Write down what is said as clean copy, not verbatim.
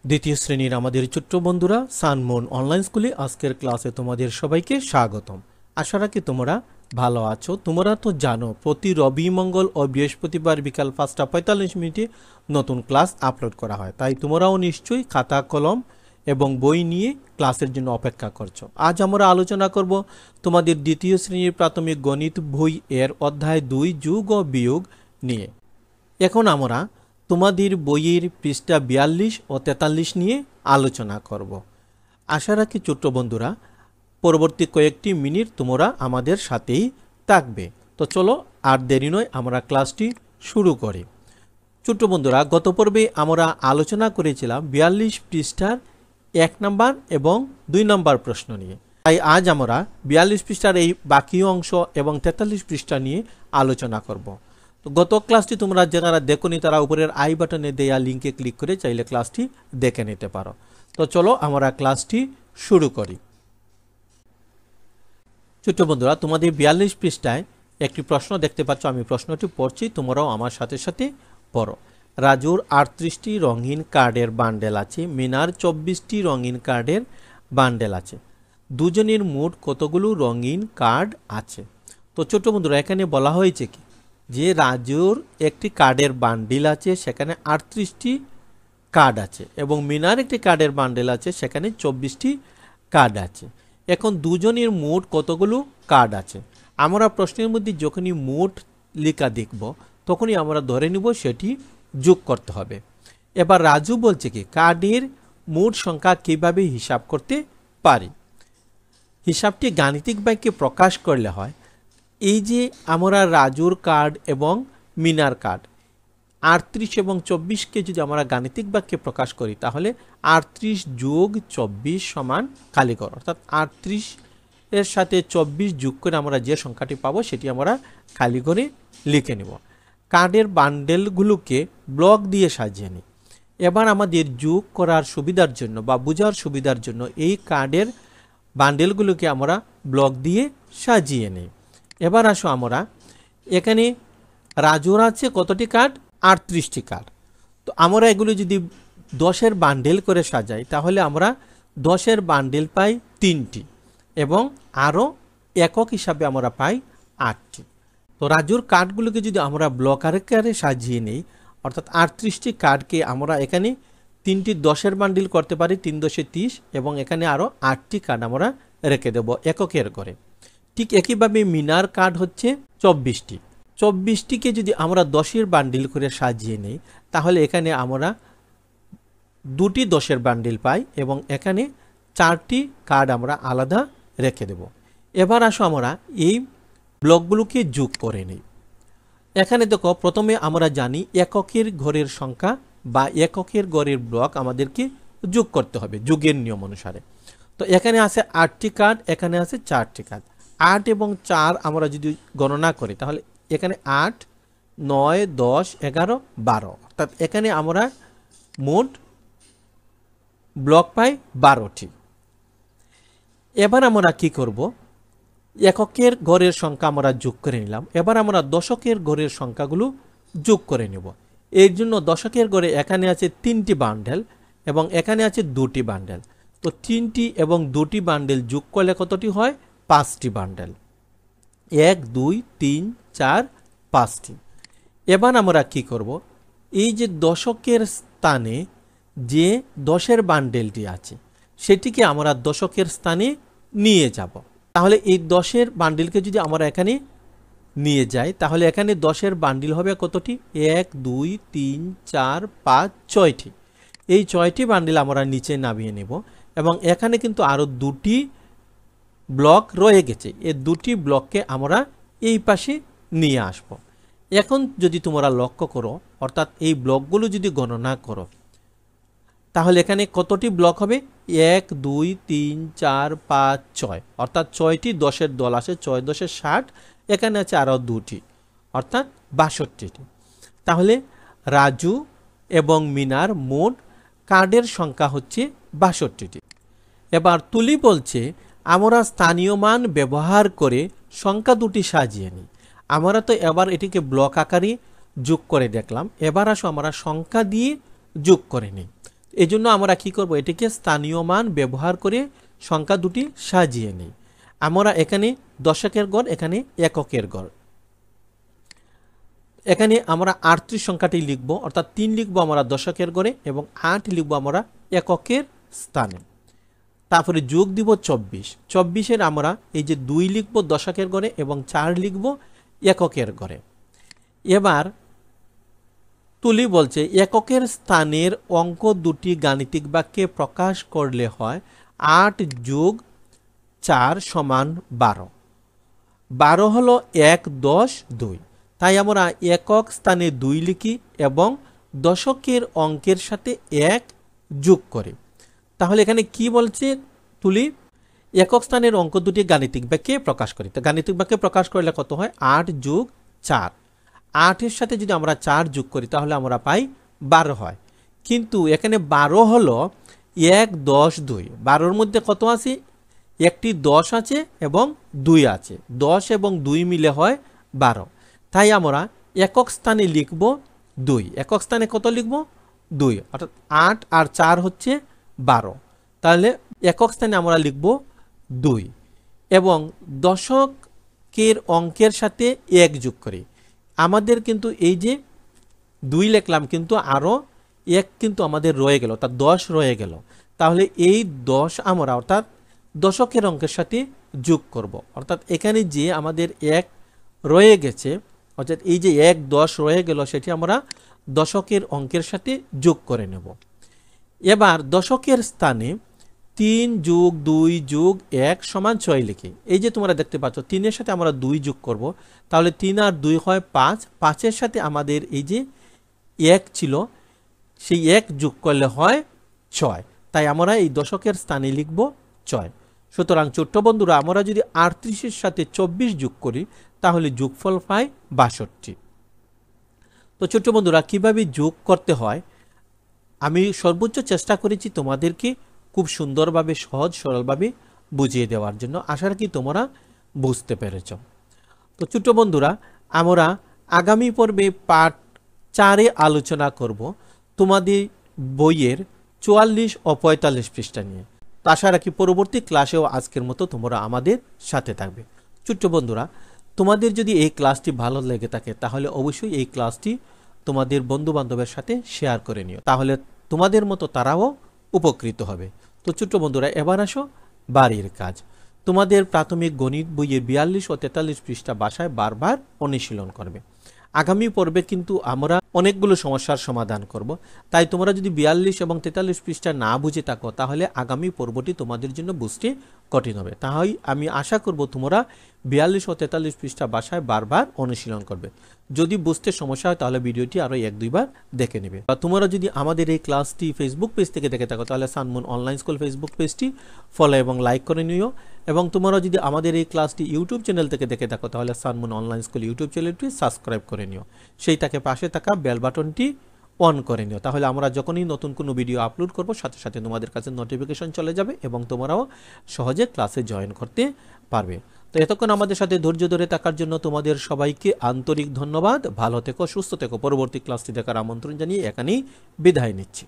দ্বিতীয় শ্রেণীর আমাদের ছোট্ট বন্ধুরা সানমুন অনলাইন স্কুলে আজকের ক্লাসে তোমাদের সবাইকে স্বাগতম। আশা রাখি তোমরা ভালো আছো। তোমরা তো জানো প্রতি রবি, মঙ্গল ও বৃহস্পতিবার বিকাল 5:45 নতুন ক্লাস আপলোড করা হয়, তাই তোমরাও নিশ্চয়ই খাতা কলম এবং বই নিয়ে ক্লাসের জন্য অপেক্ষা করছো। আজ আমরা আলোচনা করব তোমাদের দ্বিতীয় শ্রেণীর প্রাথমিক গণিত বই এর অধ্যায় 2 যোগ ও বিয়োগ নিয়ে। এখন আমরা তোমাদের বইয়ের পৃষ্ঠা 42 ও 43 নিয়ে আলোচনা করব। আশা রাখি ছোট্ট বন্ধুরা পরবর্তী কয়েকটি মিনিট তোমরা আমাদের সাথেই থাকবে। তো চলো আর দেরি নয়, আমরা ক্লাসটি শুরু করি। ছোট্ট বন্ধুরা, গত পর্বে আমরা আলোচনা করেছিলাম 42 পৃষ্ঠার 1 নম্বর এবং 2 নম্বর প্রশ্ন নিয়ে। তাই আজ আমরা 42 পৃষ্ঠার এই বাকি অংশ এবং 43 পৃষ্ঠা নিয়ে আলোচনা করব। তো গত ক্লাসটি তোমরা যারা দেখোনি তারা উপরের আই বাটনে দেয়া লিঙ্কে ক্লিক করে চাইলে ক্লাসটি দেখে নিতে পারো। তো চলো আমরা ক্লাসটি শুরু করি। ছোট্ট বন্ধুরা, তোমাদের 42 পৃষ্ঠায় একটি প্রশ্ন দেখতে পাচ্ছ। আমি প্রশ্নটি পড়ছি, তোমরাও আমার সাথে সাথে পড়ো। রাজুর 38টি রঙিন কার্ডের বান্ডেল আছে, মিনার 24টি রঙিন কার্ডের বান্ডেল আছে। দুজনের মোট কতগুলো রঙিন কার্ড আছে? তো ছোট্ট বন্ধুরা, এখানে বলা হয়েছে কি যে রাজুর একটি কার্ডের বান্ডিল আছে, সেখানে 38টি কার্ড আছে, এবং মিনার একটি কার্ডের বান্ডেল আছে, সেখানে 24টি কার্ড আছে। এখন দুজনের মোট কতগুলো কার্ড আছে? আমরা প্রশ্নের মধ্যে যখনই মোট লেখা দেখব তখনই আমরা ধরে নিব সেটি যোগ করতে হবে। এবার রাজু বলছে কি কার্ডের মোট সংখ্যা কিভাবে হিসাব করতে পারি। হিসাবটি গাণিতিক বাক্যে প্রকাশ করলে হয়, এই যে আমরা রাজুর কার্ড এবং মিনার কার্ড 38 এবং 24কে যদি আমরা গাণিতিক বাক্যে প্রকাশ করি তাহলে 38 যোগ 24 সমান কালিগড়, অর্থাৎ 38 এর সাথে 24 যোগ করে আমরা যে সংখ্যাটি পাবো সেটি আমরা কালিগড়ে লিখে নেব। কার্ডের বান্ডেলগুলোকে ব্লক দিয়ে সাজিয়ে নিই। এবার আমাদের যোগ করার সুবিধার জন্য বা বোঝার সুবিধার জন্য এই কার্ডের বান্ডেলগুলোকে আমরা ব্লক দিয়ে সাজিয়ে নিই। এবার আসো, আমরা এখানে রাজুর আছে কতটি কার্ড? 38টি কার্ড। তো আমরা এগুলো যদি 10-এর বান্ডেল করে সাজাই তাহলে আমরা 10-এর বান্ডেল পাই 3টি, এবং আরও একক হিসাবে আমরা পাই 8টি। তো রাজুর কার্ডগুলোকে যদি আমরা ব্লক আকারে সাজিয়ে নিই, অর্থাৎ 38টি কার্ডকে আমরা এখানে 3টি 10-এর বান্ডেল করতে পারি, 3 × 30, এবং এখানে আরও 8টি কার্ড আমরা রেখে দেব এককের করে। ঠিক একইভাবে মিনার কার্ড হচ্ছে 24টি। 24টিকে যদি আমরা 10-এর বান্ডিল করে সাজিয়ে নিই তাহলে এখানে আমরা 2টি 10-এর বান্ডিল পাই, এবং এখানে 4টি কার্ড আমরা আলাদা রেখে দেব। এবার আসো আমরা এই ব্লকগুলোকে যোগ করে নিই। এখানে দেখো, প্রথমে আমরা জানি এককের ঘরের সংখ্যা বা এককের ঘরের ব্লক আমাদেরকে যোগ করতে হবে যোগের নিয়ম অনুসারে। তো এখানে আছে 8টি কার্ড, এখানে আছে 4টি কার্ড। 8 এবং 4 আমরা যদি গণনা করি তাহলে এখানে 8, 9, 10, 11, 12, অর্থাৎ এখানে আমরা মোট ব্লক পাই 12টি। এবার আমরা কি করব? এককের ঘরের সংখ্যা আমরা যোগ করে নিলাম। এবার আমরা দশকের ঘরের সংখ্যাগুলো যোগ করে নেব। এর জন্য দশকের ঘরে এখানে আছে 3টি বান্ডেল এবং এখানে আছে 2টি বান্ডেল। তো 3টি এবং 2টি বান্ডেল যোগ করলে কতটি হয়? 5টি বান্ডেল। 1, 2, 3, 4, 5টি। এবার আমরা কি করব? এই যে দশকের স্থানে যে 10-এর বান্ডেলটি আছে সেটিকে আমরা দশকের স্থানে নিয়ে যাব। তাহলে এই 10-এর বান্ডেলকে যদি আমরা এখানে নিয়ে যাই তাহলে এখানে 10-এর বান্ডেল হবে কতটি? 1, 2, 3, 4, 5, 6টি। এই 6টি বান্ডেল আমরা নিচে নামিয়ে নেব, এবং এখানে কিন্তু আরও 2টি ব্লক রয়ে গেছে। এই 2টি ব্লককে আমরা এই পাশে নিয়ে আসব। এখন যদি তোমরা লক্ষ্য করো, অর্থাৎ এই ব্লকগুলো যদি গণনা করো তাহলে এখানে কতটি ব্লক হবে? 1, 2, 3, 4, 5, 6, অর্থাৎ 6টি 10-এর দল আসে। 6 × 10 = 60, এখানে আছে আরও 2টি, অর্থাৎ 62টি। তাহলে রাজু এবং মিনার মোট কার্ডের সংখ্যা হচ্ছে 62টি। এবার তুলি বলছে আমরা স্থানীয় মান ব্যবহার করে সংখ্যা দুটি সাজিয়ে নিই। আমরা তো এবার এটিকে ব্লক আকারে যোগ করে দেখলাম। এবার আসো আমরা সংখ্যা দিয়ে যোগ করে নিই। এই জন্য আমরা কি করব, এটিকে স্থানীয় মান ব্যবহার করে সংখ্যা দুটি সাজিয়ে নিই। আমরা এখানে দশকের গড়, এখানে এককের গড়। এখানে আমরা 38 সংখ্যাটি লিখব, অর্থাৎ 3 লিখব আমরা দশকের গড়ে এবং 8 লিখব আমরা এককের স্থানে। তারপরে যোগ দিব 24। 24-এর আমরা এই যে 2 লিখব দশকের গড়ে এবং 4 লিখব এককের গড়ে। এবার তুলি বলছে এককের স্থানের অঙ্ক দুটি গাণিতিক বাক্যে প্রকাশ করলে হয় 8 যোগ 4 সমান 12। 12 হলো 1, 10, 2। তাই আমরা একক স্থানে 2 লিখি এবং দশকের অঙ্কের সাথে 1 যোগ করি। তাহলে এখানে কি বলছে তুলি, একক স্থানের অঙ্ক দুটি গাণিতিক বাক্যে প্রকাশ করি। তো গাণিতিক বাক্যে প্রকাশ করলে কত হয়, 8 যোগ 4। 8-এর সাথে যদি আমরা 4 যোগ করি তাহলে আমরা পাই 12 হয়। কিন্তু এখানে 12 হলো 1, 10, 2। 12-র মধ্যে কত আছে, একটি 10 আছে এবং 2 আছে। 10 এবং 2 মিলে হয় 12। তাই আমরা একক স্থানে লিখব 2। একক স্থানে কত লিখব, 2, অর্থাৎ 8 আর 4 হচ্ছে 12। তাহলে একক স্থানে আমরা লিখব 2 এবং দশকের অঙ্কের সাথে 1 যোগ করি। আমাদের কিন্তু এই যে 2 লিখলাম কিন্তু আরও 1 কিন্তু আমাদের রয়ে গেল, অর্থাৎ 10 রয়ে গেল। তাহলে এই 10 আমরা অর্থাৎ দশকের অঙ্কের সাথে যোগ করব। অর্থাৎ এখানে যে আমাদের 1 রয়ে গেছে, অর্থাৎ এই যে 1, 10 রয়ে গেল, সেটি আমরা দশকের অঙ্কের সাথে যোগ করে নেব। এবার দশকের স্থানে 3 যোগ 2 যোগ 1 সমান 6 লিখি। এই যে তোমরা দেখতে পাচ্ছ 3-এর সাথে আমরা 2 যোগ করব, তাহলে 3 আর 2 হয় 5। 5-এর সাথে আমাদের এই যে 1 ছিল, সেই 1 যোগ করলে হয় 6। তাই আমরা এই দশকের স্থানে লিখব 6। সুতরাং ছোট্ট বন্ধুরা, আমরা যদি 38-এর সাথে 24 যোগ করি তাহলে যোগফল পাই 62। তো ছোট্ট বন্ধুরা, কিভাবে যোগ করতে হয় আমি সর্বোচ্চ চেষ্টা করেছি তোমাদেরকে খুব সুন্দরভাবে সহজ সরলভাবে বুঝিয়ে দেওয়ার জন্য। আশা রাখি তোমরা বুঝতে পেরেছ। তো ছোট্ট বন্ধুরা, আমরা আগামী পর্বে পার্ট 4-এ আলোচনা করব তোমাদের বইয়ের 44 ও 45 পৃষ্ঠা নিয়ে। তো আশা রাখি পরবর্তী ক্লাসেও আজকের মতো তোমরা আমাদের সাথে থাকবে। ছোট্ট বন্ধুরা, তোমাদের যদি এই ক্লাসটি ভালো লেগে থাকে তাহলে অবশ্যই এই ক্লাসটি তোমাদের বন্ধু বান্ধবের সাথে শেয়ার করে নিও, তাহলে তোমাদের মতো তারাও উপকৃত হবে। তো ছোট্ট বন্ধুরা, এবার আসো বাড়ির কাজ। তোমাদের প্রাথমিক গণিত বইয়ের 42 ও 43 পৃষ্ঠা বাসায় বারবার অনুশীলন করবে। আগামী পর্বে কিন্তু আমরা অনেকগুলো সমস্যার সমাধান করব। তাই তোমরা যদি 42 এবং 43 পৃষ্ঠা না বুঝে থাকো তাহলে আগামী পর্বটি তোমাদের জন্য বুঝতে কঠিন হবে। তাই আমি আশা করব তোমরা 42 ও 43 পৃষ্ঠা বাসায় বারবার অনুশীলন করবে। যদি বুঝতে সমস্যা হয় তাহলে ভিডিওটি আরও 1-2 বার দেখে নেবে। তোমরা যদি আমাদের এই ক্লাসটি ফেসবুক পেজ থেকে দেখে থাকো তাহলে সানমুন অনলাইন স্কুল ফেসবুক পেজটি ফলো এবং লাইক করে নিও। এবং তোমরা যদি আমাদের এই ক্লাসটি ইউটিউব চ্যানেল থেকে দেখে থাকো তাহলে সানমুন অনলাইন স্কুল ইউটিউব চ্যানেলটি সাবস্ক্রাইব করে নিও। সেইটাকে পাশে থাকা বেল বাটনটি অন করে নিও, তাহলে আমরা যখনই নতুন কোনো ভিডিও আপলোড করব সাথে সাথে তোমাদের কাছে নোটিফিকেশন চলে যাবে এবং তোমরাও সহজে ক্লাসে জয়েন করতে পারবে। তো এতক্ষণ আমাদের সাথে ধৈর্য ধরে থাকার জন্য তোমাদের সবাইকে আন্তরিক ধন্যবাদ। ভালো থেকো, সুস্থ থেকো। পরবর্তী ক্লাসটি দেখার আমন্ত্রণ জানিয়ে এখানেই বিদায় নিচ্ছি।